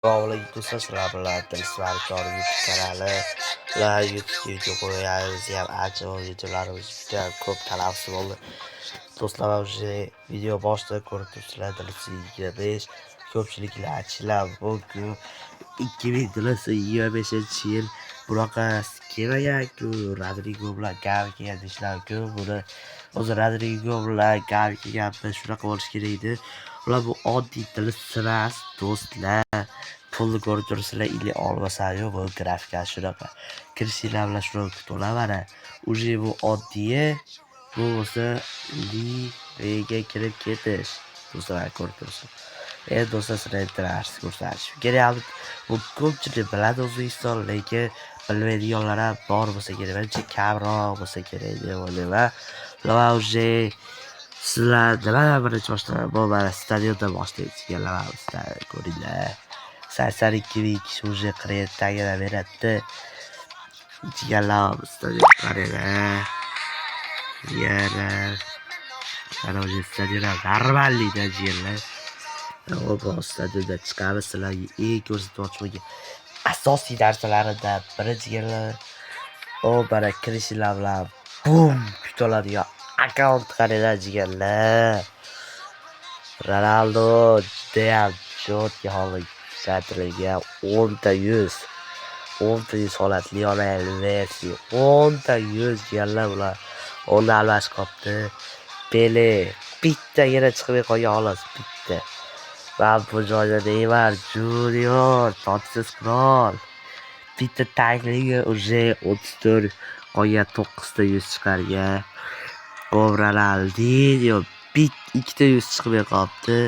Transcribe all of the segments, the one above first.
Assalomu do'stlar, sizlar bilan Dilsizlar YouTube kanali va YouTube video ko'ryapmiz ham ajoyib videolarimiz juda ko'p talabsi bo'ldi. Do'stlar, уже video boshida ko'rib turibsizlar, Dilsiz 25 ko'pchiliklar aytishlar mumkin 2025-yil bunaqa kelmagan-ku, Rodrigo bilan Gavi kelgan deyishlar-ku, buni o'zi Rodrigo bilan Gavi kelganmi, shunaqa bo'lishi kerak edi. Ular bu oddiy Dilsiz do'stlar. Pulni ko'rib turibsizlar, ili olmasa-yu bu grafika shunaqa. Kirishinglar bilan shuni kutib olaman. Uje bu oddiy, bu o'zi ligaga kirib ketish. Do'stlar ko'rib turibsiz. Do'stlar sizlarga interaktiv ko'rsatish kerak. Bu ko'pchilik biladi O'zbekiston, lekin bilmaydiganlar ham bor bo'lsa kerak. Menimcha kamroq bo'lsa kerak deb o'ylayman. Va uje sizlar nimadan birinchi boshlagan? Bu mana stadiondan boshlaydiganlar ko'ringlar. 82 ming kishi уже qirayotganiga beradi. Jigarlar stadion qaranglar. Jigarlar. Mana o'sha stadion normallikda jigarlar. Bu stadionda chiqamiz sizlarga eng ko'rsatmoqchi asosiy narsalaridan biri jigarlar. Mana kirishinglar bilan bum kutoladigan akkaunt qaranglar jigarlar. Ronaldo judayam jodga holat Şartlarga 10 holat Lionel Messi 10 gellar ular onu albash qopti. Pele bittagina chiqmay qolgan xolos bitta. Va bu joyda Neymar Junior totsiz qirol. Bitta tagliga уже 34 qolgan 9 ta 100 chiqargan. Ronaldinho ikkita 100 chiqmay qolibdi.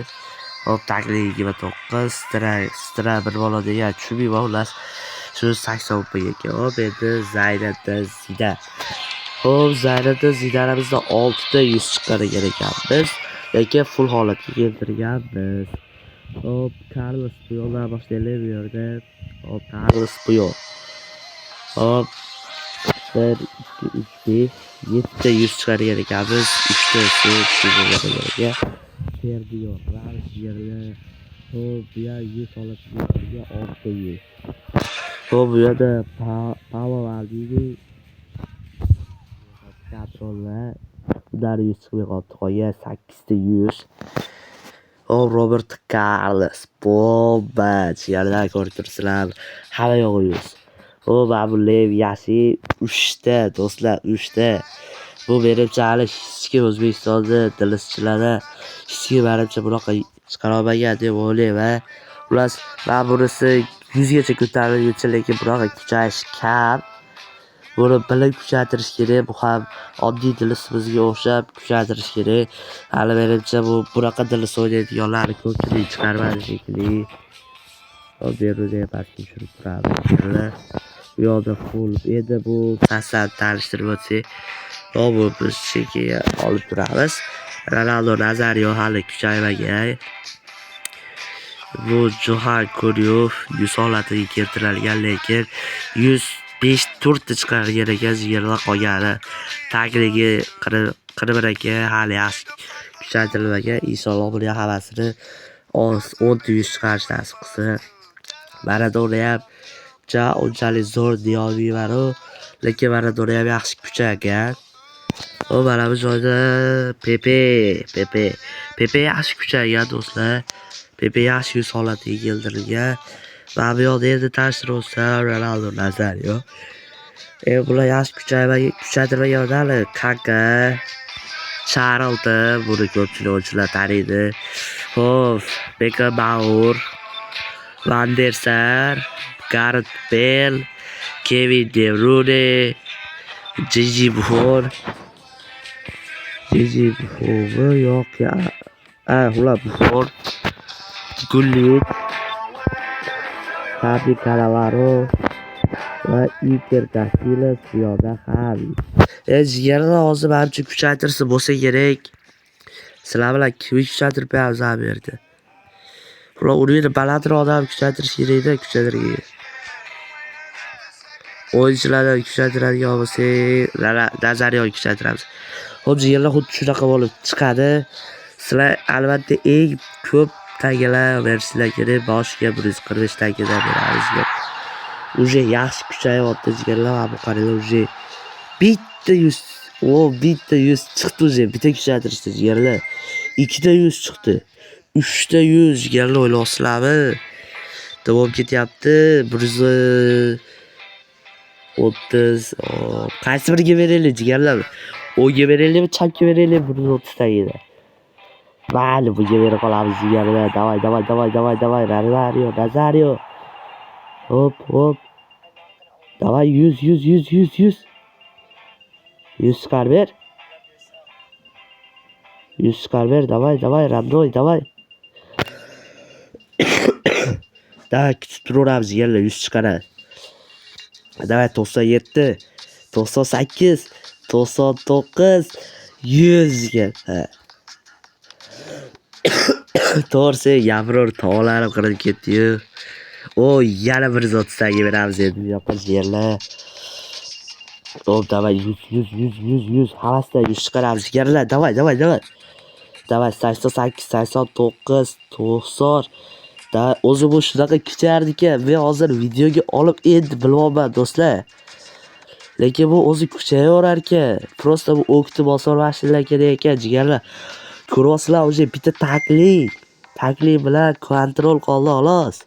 Hop taklif 29 stra bir bola degan tushunmayman xullas shu 80 pulga ekan. Hop endi Zaynatdan Zidan. Hop Zaynatdan Zidanimizda 6 ta 100 chiqargan ekanmiz, lekin full holatga keltirganmiz. Hop Carlos Puyoldan boshlaylik bu yerda. Hop Carlos Puyol. Hop 1 2 3 5 7 ta 100 chiqargan ekanmiz. 3 ta chiqargan. Sergio Ramos yerlar. Hop bu yer 100 holatga 6 100. Hop bu yerda Paulo Maldini kadrolar ular 100 chiqmay qoldi. Qolgan 8 ta 100. Hop Roberto Carlos bomba yerlar ko'rib turibsizlar. Hamma yog'i 100. Hop Abu Lev Yasi 3 ta do'stlar 3 ta. Bu menimcha hali hech kim O'zbekistonda dilsizchilari hech kim menimcha bunaqa chiqara olmagan deb o'ylayman. Xullas, men bunisi 100 gacha ko'tarilguncha, lekin bunaqa kuchayish kam. Buni bilib kuchaytirish kerak. Bu ham oddiy dilsimizga o'xshab kuchaytirish kerak. Hali menimcha bu bunaqa dilis o'ynaydiganlar ko'pchilik chiqarmadi shekilli. Hop beruzga pastga tushirib turamiz. Bu yoqda full. Endi bu tasavvur tanishtirib o'tsak, bu biz chekiga olib turamiz. Ronaldo Nazario hali kuchaymagan. Bu Johan Cruyff 100 holatiga keltirilgan, lekin 105 turda chiqargan ekan yerlar qolgani. Tagligi qirib ekan, hali yaxshi kuchaytirilmagan. Inshaalloh buning havasini 10 ta 100 chiqarish nasib qilsa. Maradona ham unchalik zo'r deyolmayman-ku, lekin Maradona ham yaxshi kuchaygan. O mana bu joyda Pepe yaxshi kuchaygan do'stlar. Pepe yaxshi 100 holatiga keltirilgan. Va bu yoqda endi tanishtirib o'tsam Ronaldo Nazario. Bular yaxshi kuchaytirmagan Kaka, Charlton, buni ko'pchilik o'yinchilar taniydi. Hop, Beckenbauer, Van der Sar, Gareth Bale, Kevin De Bruyne, Gigi Buffon yo'q ya. Ular Buffon, Gullit, Xavi Cannavaro va Iker Casillas bu yoqda Xavi. Jigarlar hozir menimcha kuchaytirsa bo'lsa kerak. Sizlar bilan kim kuchaytirib beramiz bu yerda? Ular urini balandroq odam kuchaytirish kerak-da, kuchaytirgan. O'yinchilarni kuchaytiradigan bo'lsak, Nazariyoni kuchaytiramiz. Hop jigarlar xuddi shunaqa bo'lib chiqadi. Sizlar albatta eng ko'p tagilar versiyalar kerak, boshiga 145 tagidan beramiz. Uje yaxshi kuchayyapti jigarlar, bu qaranglar uje bitta 100, bitta 100 chiqdi uje, bitta kuchaytirishdi jigarlar. Ikkita 100 chiqdi. 3 ta 100 jigarlar o'ylayapsizlarmi? Davom ketyapti. 130. Qaysi biriga beraylik jigarlar? O'ga beraylikmi, chapga beraylik 130 tagida. Mayli, bunga berib qolamiz jigarlar. Davay, Nazario. Hop. Davay 100. 100 chiqar ber. 100 chiqar ber, davay, Ramdoy, davay. Davay, kutib turaveramiz jigarlar, 100 chiqaradi. Davay 97, 98, 99, 100 ga. To'g'risi, yavror tog'larim qirib ketdi-yu. Yana 130 taga beramiz endi bu yoqqa jigarlar. Davay 100. Havasda 100 chiqaramiz jigarlar. Davay. Davay 88, 89, 90. O'zi bu shunaqa kuchayardi-ku. Men hozir videoga olib endi bilyapman do'stlar. Lekin bu o'zi kuchayaverar ekan. Prosta bu o'kni bosar mashinalar kerak ekan jigarlar. Ko'ryapsizlar, o'zi bitta taklik bilan kontrol qoldi xolos.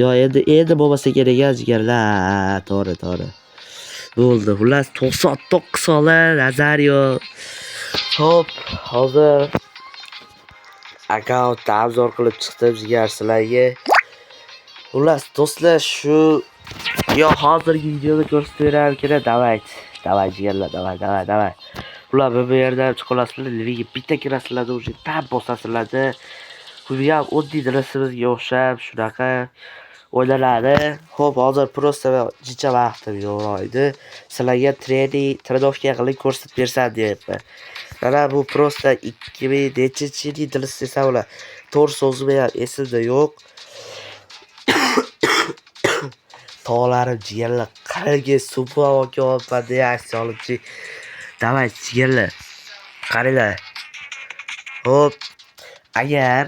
Yo endi bo'lmasa kerak jigarlar. To'g'ri. Bo'ldi. Xullas 99 so'mlar Nazario. Hop, hozir akkauntni obzor qilib chiqdim jigarsizlarga. Xullas do'stlar, shu hozirgi videoda ko'rsatib beraman kerak. Davay jigarlar, davay. Ular bu yerdan chiqolasizlar, liviga bitta kirasizlarda o'sha tab bosasizlarda. Bu ham oddiy darasimizga o'xshab shunaqa o'ylanadi. Xo'p, hozir prosta va jicha vaqtim yo'q. Sizlarga trendovka qilib ko'rsatib bersam deyapman. Mana bu prosta 2000 nechinchi yil desam ular. To'g'ri so'zim ham esimda yo'q. Tog'larim jigarlar, qaranglar, super okyapman reaksiya olibchi. Davay jigarlar. Qaranglar. Hop. Agar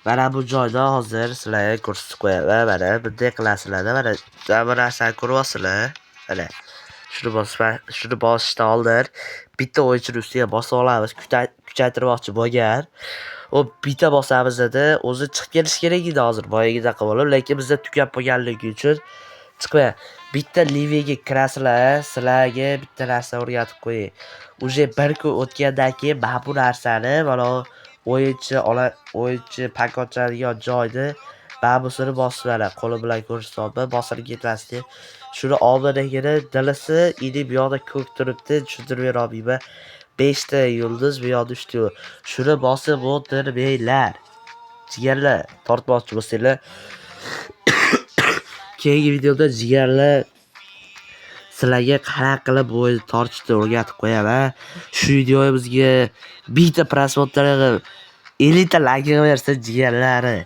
mana bu joyda hozir sizlarga ko'rsatib qo'yaman. Mana bunday qilasizlar. Mana bu narsani ko'ryapsizlar. Mana shuni bosishdan oldin bitta o'yinchini ustiga bosib olamiz. Kuchaytirmoqchi bo'lgan. Bitta bosamiz edi. O'zi chiqib kelish kerak edi hozir. Boyagidan qilib, lekin bizda tugab bo'lganligi uchun chiqmay. Bitta liviga kirasizlar, sizlarga bitta narsa o'rgatib qo'ying. Uje bir kun o'tgandan keyin mana bu narsani mana o'yinchi pakochadigan joyni mana busini bosib mana qo'li bilan ko'rsatyapman, bosirib ketmasdi. Shuni oldinagina dilisi ini bu yoqda ko'k turibdi, tushuntirib bera olmayman. 5 ta yulduz bu yoqda 3 ta. Shuni bosib o'tirmanglar. Jigarlar, tortmoqchi bo'lsanglar keyingi videoda jigarlar sizlarga qanaqa qilib bu tortishni o'rgatib qo'yaman. Shu videomizga bitta prosmotr 50 ta like bersa jigarlari.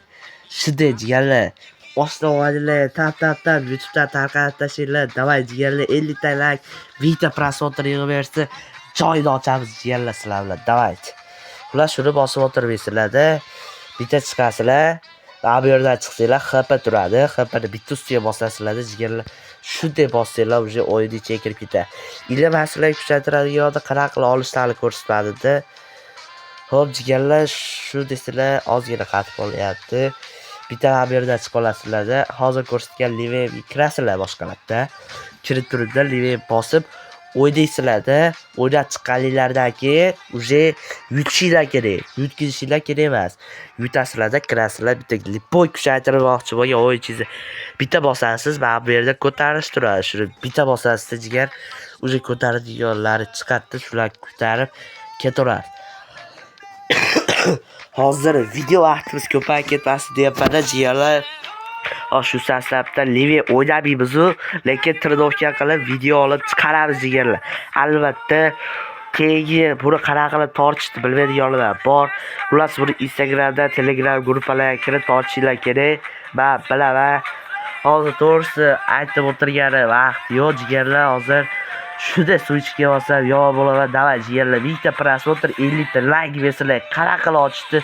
Shunday jigarlar. Boshlovadilar, tap YouTubedan tarqatib tashinglar. Davay jigarlar 50 ta like, bitta prosmotr bersa joyni ochamiz jigarlar sizlar bilan. Davay. Ular shuni bosib o'tirmaysizlar-da. Bitta chiqasizlar. Bu yerdan chiqsanglar, HP turadi. HPni bitta ustiga bosasizlar-da jigarlar. Shunday bossanglar, o'sha o'yin ichiga kirib ketadi. Ilmasizlar kuchaytiradigan yo'lda qanaqa qilib olishni ko'rsatmadi-da. Xo'p jigarlar, shu desizlar ozgina qatib qolyapti. Bitta bu yerdan chiqib olasizlar-da. Hozir ko'rsatgan liviga kirasizlar boshqalarda. Kirib turibda liviga bosib o'ynaysizlar-da. O'ynab chiqqaninglardan keyin uje yutishinglar kerak. Yutkizishinglar kerak emas. Yutasizlar-da, kirasizlar, bitta lipoy kuchaytirmoqchi bo'lgan o'yinchingizni bitta bosasiz, mana bu yerda ko'tarish turadi. Shuni bitta bosasiz jigar, uje ko'taradiganlari chiqadi, shular ko'tarib ketaveradi. Hozir video vaqtimiz ko'payib ketmasin deyapman-da jigarlar. Shu sababdan live o'ynamaymiz-u, lekin trendovka qilib video olib chiqaramiz jigarlar. Albatta keyingi buni qanaqa qilib tortishni bilmaydiganlar bor. Ular buni Instagramda, Telegram gruppalarga kirib tortishinglar kerak. Men bilaman. Hozir to'g'risi aytib o'tirgani vaqt yo'q jigarlar. Hozir shunda suv ichib olsam yo bo'laman. Davay jigarlar, bitta prosmotr 50 ta like bersanglar, qanaqa qilib ochishni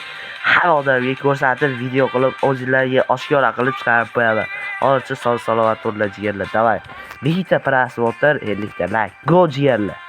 har odamga ko'rsatib, video qilib, o'zingizlarga oshkora qilib chiqarib qo'yaman. Hozircha sog' salomat bo'linglar jigarlar. Davay. Bitta prosmotr 50 ta like. Go jigarlar.